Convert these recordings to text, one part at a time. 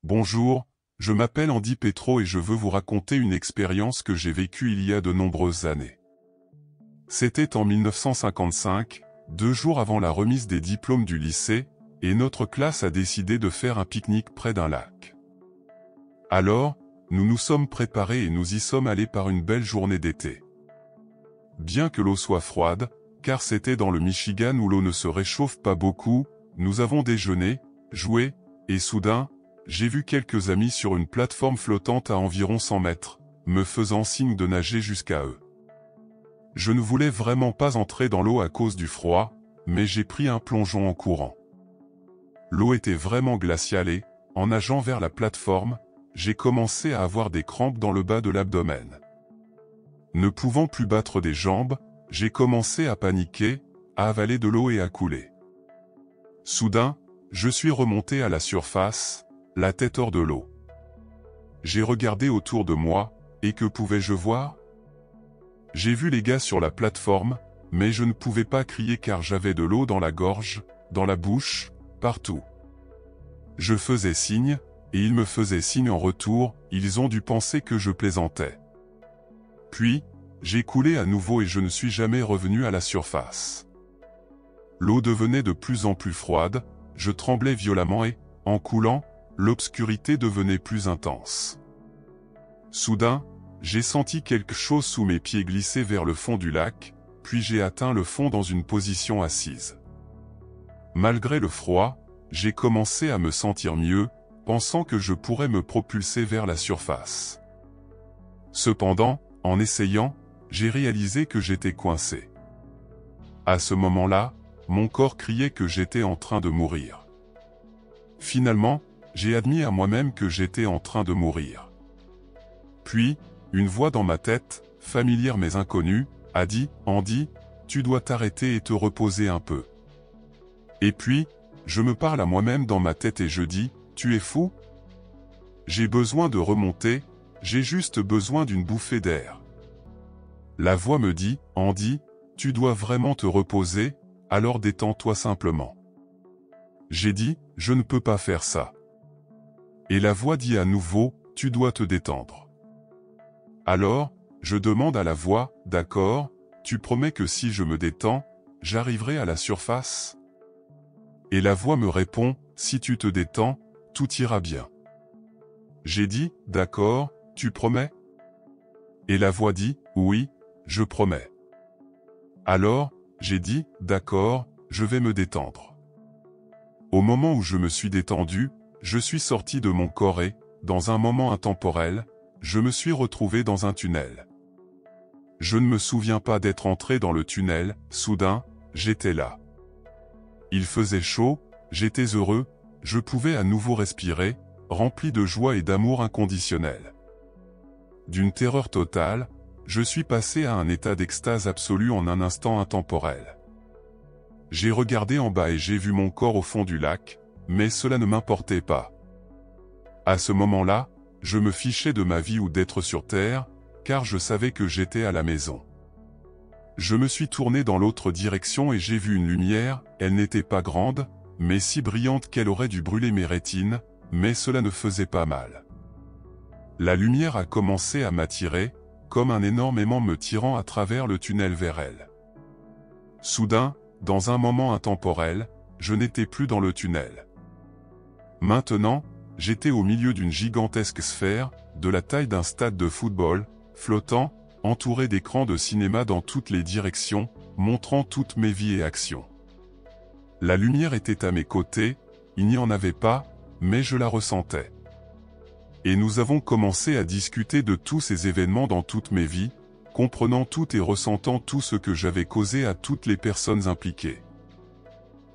Bonjour, je m'appelle Andy Petro et je veux vous raconter une expérience que j'ai vécue il y a de nombreuses années. C'était en 1955, 2 jours avant la remise des diplômes du lycée, et notre classe a décidé de faire un pique-nique près d'un lac. Alors, nous nous sommes préparés et nous y sommes allés par une belle journée d'été. Bien que l'eau soit froide, car c'était dans le Michigan où l'eau ne se réchauffe pas beaucoup, nous avons déjeuné, joué, et soudain, j'ai vu quelques amis sur une plateforme flottante à environ 100 mètres, me faisant signe de nager jusqu'à eux. Je ne voulais vraiment pas entrer dans l'eau à cause du froid, mais j'ai pris un plongeon en courant. L'eau était vraiment glaciale et, en nageant vers la plateforme, j'ai commencé à avoir des crampes dans le bas de l'abdomen. Ne pouvant plus battre des jambes, j'ai commencé à paniquer, à avaler de l'eau et à couler. Soudain, je suis remonté à la surface, la tête hors de l'eau. J'ai regardé autour de moi, et que pouvais-je voir? J'ai vu les gars sur la plateforme, mais je ne pouvais pas crier car j'avais de l'eau dans la gorge, dans la bouche, partout. Je faisais signe, et ils me faisaient signe en retour, ils ont dû penser que je plaisantais. Puis, j'ai coulé à nouveau et je ne suis jamais revenu à la surface. L'eau devenait de plus en plus froide, je tremblais violemment et, en coulant, l'obscurité devenait plus intense. Soudain, j'ai senti quelque chose sous mes pieds glisser vers le fond du lac, puis j'ai atteint le fond dans une position assise. Malgré le froid, j'ai commencé à me sentir mieux, pensant que je pourrais me propulser vers la surface. Cependant, en essayant, j'ai réalisé que j'étais coincé. À ce moment-là, mon corps criait que j'étais en train de mourir. Finalement, j'ai admis à moi-même que j'étais en train de mourir. Puis, une voix dans ma tête, familière mais inconnue, a dit « Andy, tu dois t'arrêter et te reposer un peu. » Et puis, je me parle à moi-même dans ma tête et je dis « Tu es fou? J'ai besoin de remonter, j'ai juste besoin d'une bouffée d'air. » La voix me dit « Andy, tu dois vraiment te reposer, alors détends-toi simplement. » J'ai dit « Je ne peux pas faire ça. » Et la voix dit à nouveau « Tu dois te détendre. » Alors, je demande à la voix « D'accord, tu promets que si je me détends, j'arriverai à la surface ?» Et la voix me répond « Si tu te détends, tout ira bien. » J'ai dit « D'accord, tu promets ?» Et la voix dit « Oui, je promets. » Alors, j'ai dit « D'accord, je vais me détendre. » Au moment où je me suis détendu, je suis sorti de mon corps et, dans un moment intemporel, je me suis retrouvé dans un tunnel. Je ne me souviens pas d'être entré dans le tunnel, soudain, j'étais là. Il faisait chaud, j'étais heureux, je pouvais à nouveau respirer, rempli de joie et d'amour inconditionnel. D'une terreur totale, je suis passé à un état d'extase absolue en un instant intemporel. J'ai regardé en bas et j'ai vu mon corps au fond du lac, mais cela ne m'importait pas. À ce moment-là, je me fichais de ma vie ou d'être sur terre, car je savais que j'étais à la maison. Je me suis tourné dans l'autre direction et j'ai vu une lumière, elle n'était pas grande, mais si brillante qu'elle aurait dû brûler mes rétines, mais cela ne faisait pas mal. La lumière a commencé à m'attirer, comme un énorme aimant me tirant à travers le tunnel vers elle. Soudain, dans un moment intemporel, je n'étais plus dans le tunnel. Maintenant, j'étais au milieu d'une gigantesque sphère, de la taille d'un stade de football, flottant, entouré d'écrans de cinéma dans toutes les directions, montrant toutes mes vies et actions. La lumière était à mes côtés, il n'y en avait pas, mais je la ressentais. Et nous avons commencé à discuter de tous ces événements dans toutes mes vies, comprenant tout et ressentant tout ce que j'avais causé à toutes les personnes impliquées.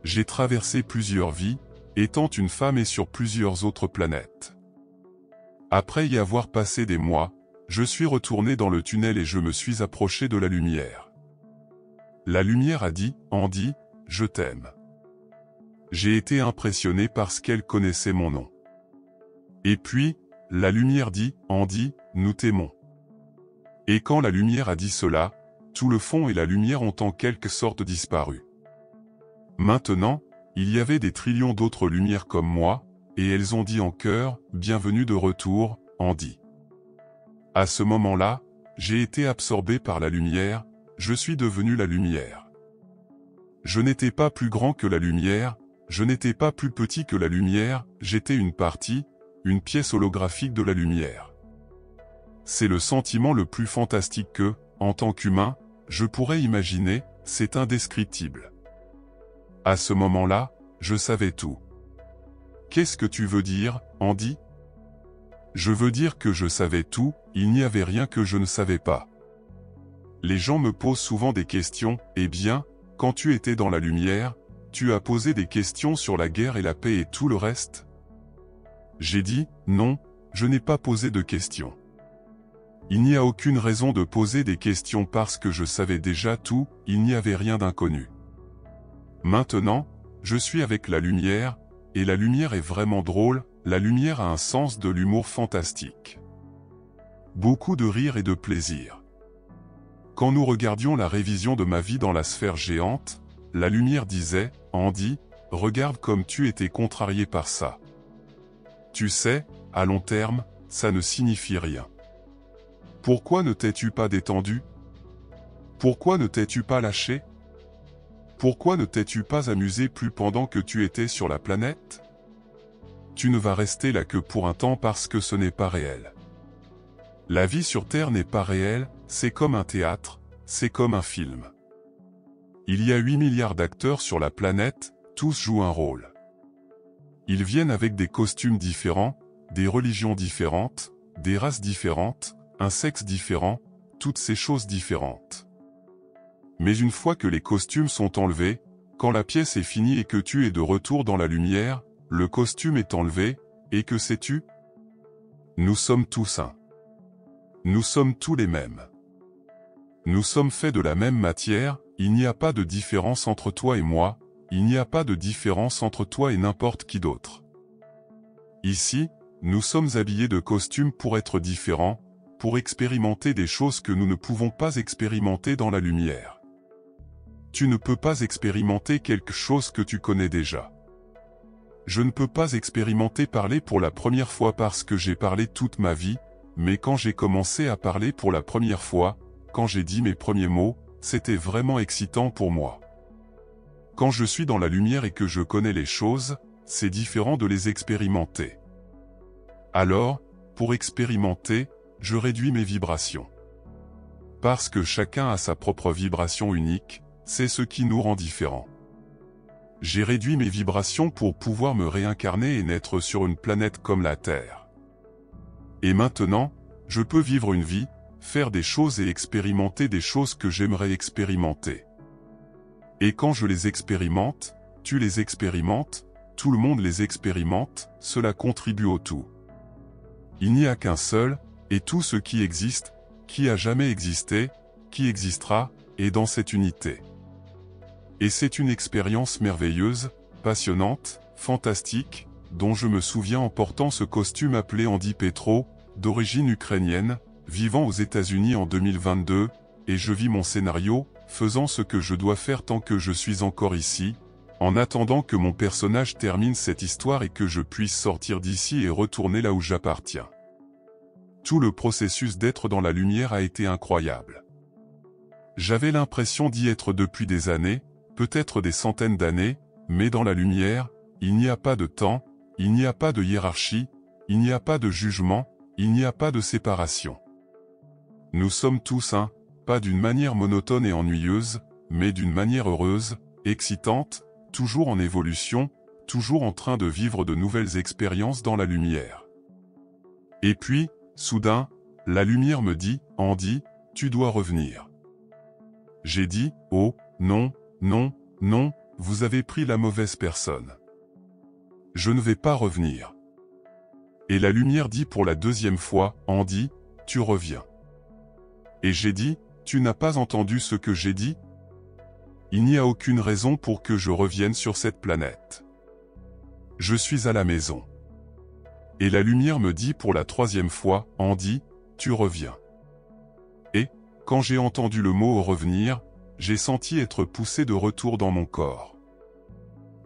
J'ai traversé plusieurs vies, étant une femme et sur plusieurs autres planètes. Après y avoir passé des mois, je suis retourné dans le tunnel et je me suis approché de la lumière. La lumière a dit « Andy, je t'aime. » J'ai été impressionné parce qu'elle connaissait mon nom. Et puis, la lumière dit « Andy, nous t'aimons. » Et quand la lumière a dit cela, tout le fond et la lumière ont en quelque sorte disparu. Maintenant, il y avait des trillions d'autres lumières comme moi, et elles ont dit en chœur, « Bienvenue de retour, Andy ». À ce moment-là, j'ai été absorbé par la lumière, je suis devenu la lumière. Je n'étais pas plus grand que la lumière, je n'étais pas plus petit que la lumière, j'étais une partie, une pièce holographique de la lumière. C'est le sentiment le plus fantastique que, en tant qu'humain, je pourrais imaginer, c'est indescriptible. À ce moment-là, je savais tout. Qu'est-ce que tu veux dire, Andy ? Je veux dire que je savais tout, il n'y avait rien que je ne savais pas. Les gens me posent souvent des questions, eh bien, quand tu étais dans la lumière, tu as posé des questions sur la guerre et la paix et tout le reste ? J'ai dit, non, je n'ai pas posé de questions. Il n'y a aucune raison de poser des questions parce que je savais déjà tout, il n'y avait rien d'inconnu. Maintenant, je suis avec la lumière, et la lumière est vraiment drôle, la lumière a un sens de l'humour fantastique. Beaucoup de rire et de plaisir. Quand nous regardions la révision de ma vie dans la sphère géante, la lumière disait, « Andy, regarde comme tu étais contrarié par ça. Tu sais, à long terme, ça ne signifie rien. Pourquoi ne t'es-tu pas détendu? Pourquoi ne t'es-tu pas lâché? Pourquoi ne t'es-tu pas amusé plus pendant que tu étais sur la planète? Tu ne vas rester là que pour un temps parce que ce n'est pas réel. La vie sur Terre n'est pas réelle, c'est comme un théâtre, c'est comme un film. Il y a 8 milliards d'acteurs sur la planète, tous jouent un rôle. Ils viennent avec des costumes différents, des religions différentes, des races différentes, un sexe différent, toutes ces choses différentes. Mais une fois que les costumes sont enlevés, quand la pièce est finie et que tu es de retour dans la lumière, le costume est enlevé, et que sais-tu? Nous sommes tous un. Nous sommes tous les mêmes. Nous sommes faits de la même matière, il n'y a pas de différence entre toi et moi, il n'y a pas de différence entre toi et n'importe qui d'autre. Ici, nous sommes habillés de costumes pour être différents, pour expérimenter des choses que nous ne pouvons pas expérimenter dans la lumière. Tu ne peux pas expérimenter quelque chose que tu connais déjà. Je ne peux pas expérimenter parler pour la première fois parce que j'ai parlé toute ma vie, mais quand j'ai commencé à parler pour la première fois, quand j'ai dit mes premiers mots, c'était vraiment excitant pour moi. Quand je suis dans la lumière et que je connais les choses, c'est différent de les expérimenter. Alors, pour expérimenter, je réduis mes vibrations. Parce que chacun a sa propre vibration unique, c'est ce qui nous rend différents. J'ai réduit mes vibrations pour pouvoir me réincarner et naître sur une planète comme la Terre. Et maintenant, je peux vivre une vie, faire des choses et expérimenter des choses que j'aimerais expérimenter. Et quand je les expérimente, tu les expérimentes, tout le monde les expérimente, cela contribue au tout. Il n'y a qu'un seul, et tout ce qui existe, qui a jamais existé, qui existera, est dans cette unité. Et c'est une expérience merveilleuse, passionnante, fantastique, dont je me souviens en portant ce costume appelé Andy Petro, d'origine ukrainienne, vivant aux États-Unis en 2022, et je vis mon scénario, faisant ce que je dois faire tant que je suis encore ici, en attendant que mon personnage termine cette histoire et que je puisse sortir d'ici et retourner là où j'appartiens. Tout le processus d'être dans la lumière a été incroyable. J'avais l'impression d'y être depuis des années, peut-être des centaines d'années, mais dans la lumière, il n'y a pas de temps, il n'y a pas de hiérarchie, il n'y a pas de jugement, il n'y a pas de séparation. Nous sommes tous un, pas d'une manière monotone et ennuyeuse, mais d'une manière heureuse, excitante, toujours en évolution, toujours en train de vivre de nouvelles expériences dans la lumière. Et puis, soudain, la lumière me dit, « Andy, tu dois revenir. » J'ai dit, « Oh, non, non, non, vous avez pris la mauvaise personne. Je ne vais pas revenir. » Et la lumière dit pour la deuxième fois, « Andy, tu reviens. » Et j'ai dit, « Tu n'as pas entendu ce que j'ai dit ? Il n'y a aucune raison pour que je revienne sur cette planète. Je suis à la maison. » Et la lumière me dit pour la troisième fois, « Andy, tu reviens. » Et, quand j'ai entendu le mot « revenir », j'ai senti être poussé de retour dans mon corps.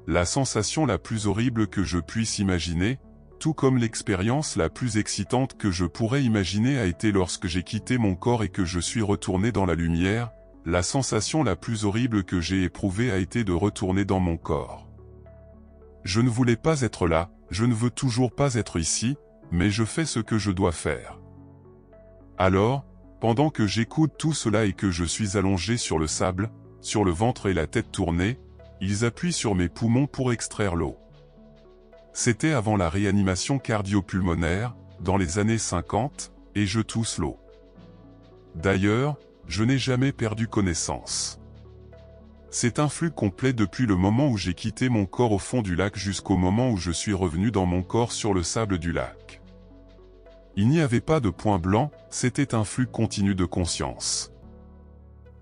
la sensation la plus horrible que je puisse imaginer, tout comme l'expérience la plus excitante que je pourrais imaginer a été lorsque j'ai quitté mon corps et que je suis retourné dans la lumière, la sensation la plus horrible que j'ai éprouvée a été de retourner dans mon corps. Je ne voulais pas être là, je ne veux toujours pas être ici, mais je fais ce que je dois faire. Alors, pendant que j'écoute tout cela et que je suis allongé sur le sable, sur le ventre et la tête tournée, ils appuient sur mes poumons pour extraire l'eau. C'était avant la réanimation cardio-pulmonaire, dans les années 50, et je tousse l'eau. D'ailleurs, je n'ai jamais perdu connaissance. C'est un flux complet depuis le moment où j'ai quitté mon corps au fond du lac jusqu'au moment où je suis revenu dans mon corps sur le sable du lac. Il n'y avait pas de point blanc, c'était un flux continu de conscience.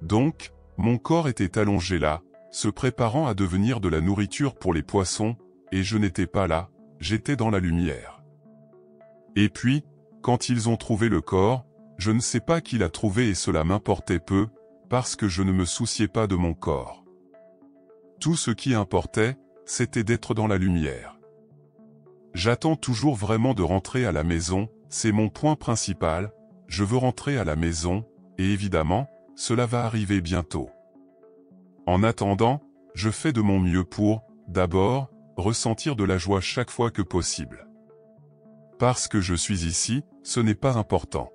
Donc, mon corps était allongé là, se préparant à devenir de la nourriture pour les poissons, et je n'étais pas là, j'étais dans la lumière. Et puis, quand ils ont trouvé le corps, je ne sais pas qui l'a trouvé et cela m'importait peu, parce que je ne me souciais pas de mon corps. Tout ce qui importait, c'était d'être dans la lumière. J'attends toujours vraiment de rentrer à la maison, c'est mon point principal, je veux rentrer à la maison, et évidemment, cela va arriver bientôt. En attendant, je fais de mon mieux pour, d'abord, ressentir de la joie chaque fois que possible. Parce que je suis ici, ce n'est pas important.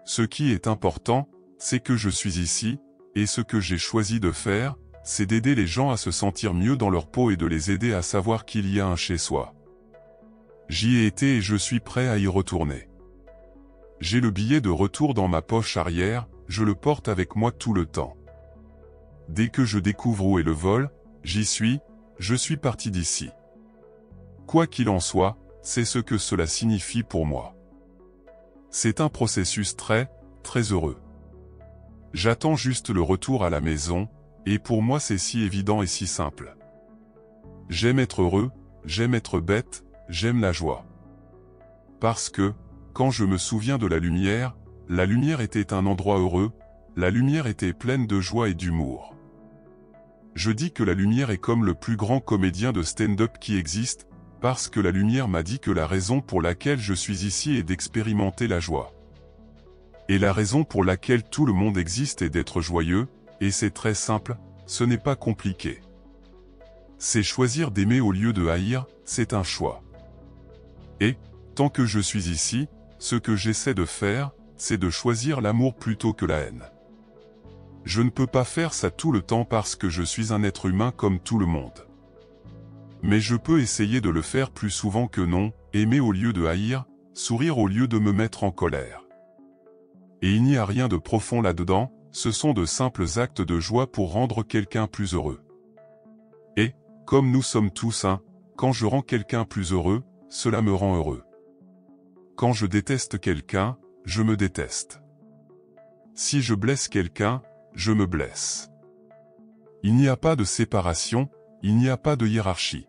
Ce qui est important, c'est que je suis ici, et ce que j'ai choisi de faire, c'est d'aider les gens à se sentir mieux dans leur peau et de les aider à savoir qu'il y a un chez-soi. J'y ai été et je suis prêt à y retourner. J'ai le billet de retour dans ma poche arrière, je le porte avec moi tout le temps. Dès que je découvre où est le vol, j'y suis, je suis parti d'ici. Quoi qu'il en soit, c'est ce que cela signifie pour moi. C'est un processus très, très heureux. J'attends juste le retour à la maison, et pour moi c'est si évident et si simple. J'aime être heureux, j'aime être bête, j'aime la joie. Parce que, quand je me souviens de la lumière était un endroit heureux, la lumière était pleine de joie et d'humour. Je dis que la lumière est comme le plus grand comédien de stand-up qui existe, parce que la lumière m'a dit que la raison pour laquelle je suis ici est d'expérimenter la joie. Et la raison pour laquelle tout le monde existe est d'être joyeux, et c'est très simple, ce n'est pas compliqué. C'est choisir d'aimer au lieu de haïr, c'est un choix. Et, tant que je suis ici, ce que j'essaie de faire, c'est de choisir l'amour plutôt que la haine. Je ne peux pas faire ça tout le temps parce que je suis un être humain comme tout le monde. Mais je peux essayer de le faire plus souvent que non, aimer au lieu de haïr, sourire au lieu de me mettre en colère. Et il n'y a rien de profond là-dedans, ce sont de simples actes de joie pour rendre quelqu'un plus heureux. Et, comme nous sommes tous un, quand je rends quelqu'un plus heureux, cela me rend heureux. Quand je déteste quelqu'un, je me déteste. Si je blesse quelqu'un, je me blesse. Il n'y a pas de séparation, il n'y a pas de hiérarchie.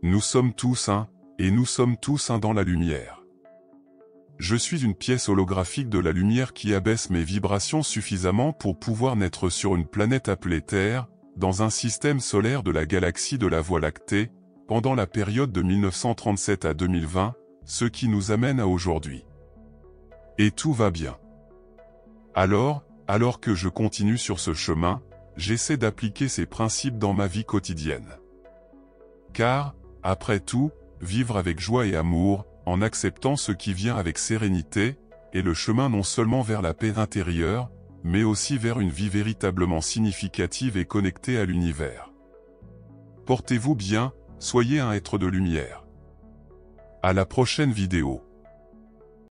Nous sommes tous un, et nous sommes tous un dans la lumière. Je suis une pièce holographique de la lumière qui abaisse mes vibrations suffisamment pour pouvoir naître sur une planète appelée Terre, dans un système solaire de la galaxie de la Voie lactée, pendant la période de 1937 à 2020, ce qui nous amène à aujourd'hui. Et tout va bien. Alors que je continue sur ce chemin, j'essaie d'appliquer ces principes dans ma vie quotidienne. Car, après tout, vivre avec joie et amour, en acceptant ce qui vient avec sérénité, est le chemin non seulement vers la paix intérieure, mais aussi vers une vie véritablement significative et connectée à l'univers. Portez-vous bien, soyez un être de lumière. À la prochaine vidéo.